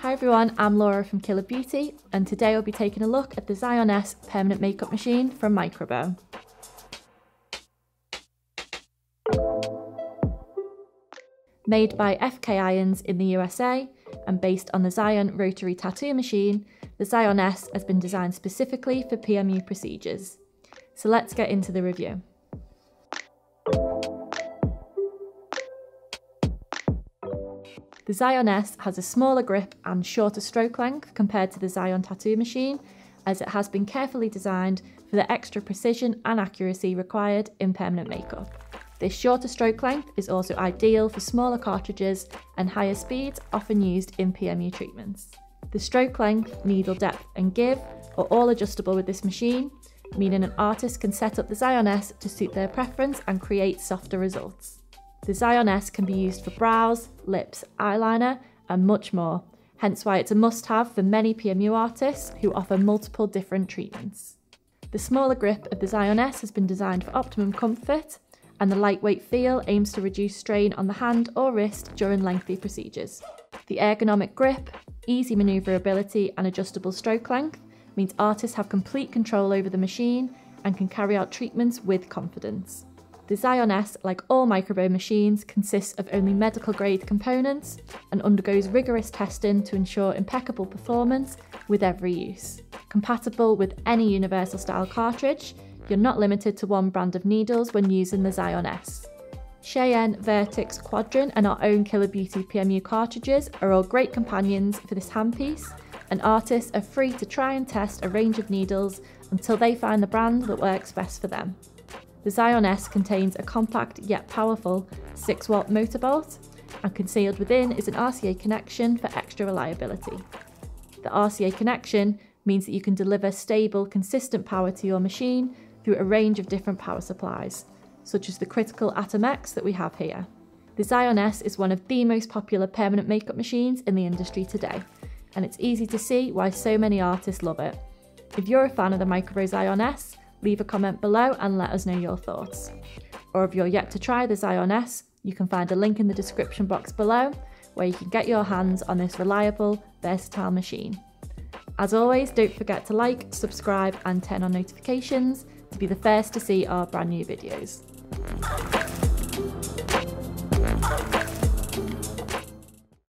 Hi everyone, I'm Laura from Killer Beauty, and today we'll be taking a look at the Xion S Permanent Makeup Machine from Microbeau. Made by FK Irons in the USA and based on the Xion rotary tattoo machine, the Xion S has been designed specifically for PMU procedures. So let's get into the review. The Xion S has a smaller grip and shorter stroke length compared to the Xion tattoo machine, as it has been carefully designed for the extra precision and accuracy required in permanent makeup. This shorter stroke length is also ideal for smaller cartridges and higher speeds often used in PMU treatments. The stroke length, needle depth and give are all adjustable with this machine, meaning an artist can set up the Xion S to suit their preference and create softer results. The Xion S can be used for brows, lips, eyeliner and much more, hence why it's a must-have for many PMU artists who offer multiple different treatments. The smaller grip of the Xion S has been designed for optimum comfort, and the lightweight feel aims to reduce strain on the hand or wrist during lengthy procedures. The ergonomic grip, easy manoeuvrability and adjustable stroke length means artists have complete control over the machine and can carry out treatments with confidence. The Xion S, like all Microbeau machines, consists of only medical grade components and undergoes rigorous testing to ensure impeccable performance with every use. Compatible with any universal style cartridge, you're not limited to one brand of needles when using the Xion S. Xion, Vertex, Quadrant and our own Killer Beauty PMU cartridges are all great companions for this handpiece, and artists are free to try and test a range of needles until they find the brand that works best for them. The Xion S contains a compact yet powerful 6-watt motor bolt, and concealed within is an RCA connection for extra reliability. The RCA connection means that you can deliver stable, consistent power to your machine through a range of different power supplies, such as the critical Atom X that we have here. The Xion S is one of the most popular permanent makeup machines in the industry today, and it's easy to see why so many artists love it. If you're a fan of the Microbeau Xion S, leave a comment below and let us know your thoughts. Or if you're yet to try the Xion S, you can find a link in the description box below where you can get your hands on this reliable, versatile machine. As always, don't forget to like, subscribe and turn on notifications to be the first to see our brand new videos.